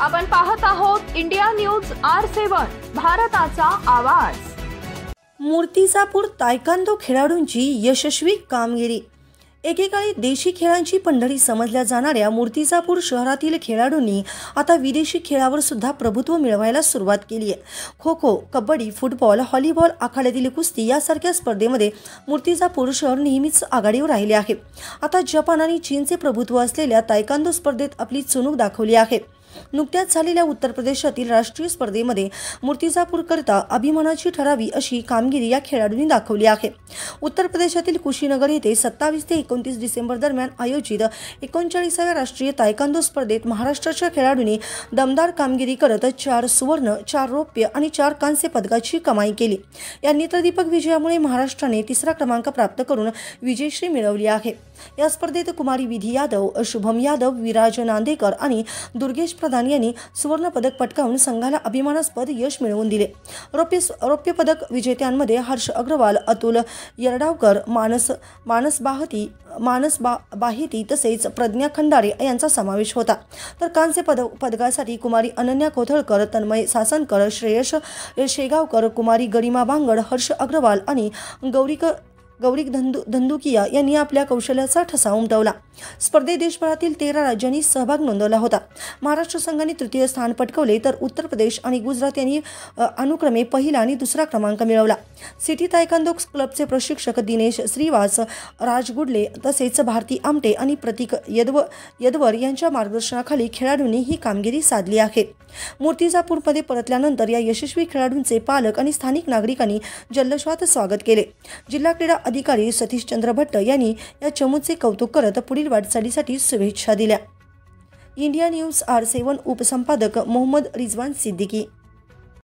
आपण पाहत आहोत इंडिया न्यूज R7 भारताचा आवाज। मूर्तिजापूर तायकांदो खेळाडूंची यशस्वी कामगिरी। एकेकाळी देशी खेळांची पंढरी समजल्या जाणाऱ्या मूर्तिजापूर शहरातील खेळाडूंनी आता विदेशी खेळावर सुद्धा प्रभुत्व मिळवायला सुरुवात केली आहे। खो खो, कबड्डी, फुटबॉल, व्हॉलीबॉल, आखाड्यातील कुस्ती यासारख्या स्पर्धेमध्ये मूर्तिजापूर शहर नेहमीच आघाडीवर राहिले आहे। आता जपान आणि चीनचे प्रभुत्व असलेल्या तायकांदो स्पर्धेत आपली चुणूक दाखवली आहे। नुकत्याच झालेल्या उत्तर प्रदेशातील राष्ट्रीय स्पर्धेमध्ये मूर्तिजापूरकरता अभिमानाची ठरावी अशी कामगिरी या खेळाडूंनी दाखवली आहे। उत्तर प्रदेशातील कुशीनगर येथे 27 ते 29 डिसेंबर दरम्यान आयोजित 39व्या राष्ट्रीय तायकांदो स्पर्धेत महाराष्ट्राच्या खेळाडूंनी दमदार कामगिरी करत 4 सुवर्ण, 4 रौप्य आणि 4 कांस्य पदकाची कमाई केली। या नेत्रदीपक विजयामुळे महाराष्ट्राने 3रा क्रमांक प्राप्त करून विजयश्री मिळवली आहे। या स्पर्धेत कुमारी विधी यादव, शुभम यादव, विराज नांदेकर आणि दुर्गेश प्रधान यांनी सुवर्ण पदक पटकावून संघाला अभिमानास्पद यश मिळवून दिले। रौप्य पदक विजेत्यांमध्ये हर्ष अग्रवाल, अतुल यरडावकर, मानस बाहिती तसेच प्रज्ञा खंडारे यांचा समावेश होता। तर कांस्य पदकासाठी कुमारी अनन्या कोथळकर, तन्मय सासनकर, श्रेयश शेगावकर, कुमारी गरिमा बांगड, हर्ष अग्रवाल आणि गौरिक धंदुकिया यांनी आपल्या कौशल्याचा ठसा उमटवला। स्पर्धेत देशभरातील 13 राज्यांनी सहभाग नोंदवला होता। महाराष्ट्र संघाने 3य स्थान पटकावले तर उत्तर प्रदेश आणि गुजरात यांनी अनुक्रमे 1ला आणि 2रा क्रमांक मिळवला। सिटी तायकांदो क्लबचे प्रशिक्षक दिनेश श्रीवास, राज गुडले तसेच भारती आमटे आणि प्रतीक यदवर यांच्या मार्गदर्शनाखाली खेळाडूंनी ही कामगिरी साधली आहे। मूर्तिजापूरमध्ये परतल्यानंतर या यशस्वी खेळाडूंचे पालक आणि स्थानिक नागरिकांनी जल्लोषात स्वागत केले। जिल्हा क्रीडा अधिकारी सतीश चंद्र भट्ट यांनी या चमूचे कौतुक करत पुढील वाटचालीसाठी शुभेच्छा दिल्या। इंडिया न्यूज R7 उपसंपादक मोहम्मद रिजवान सिद्दीकी।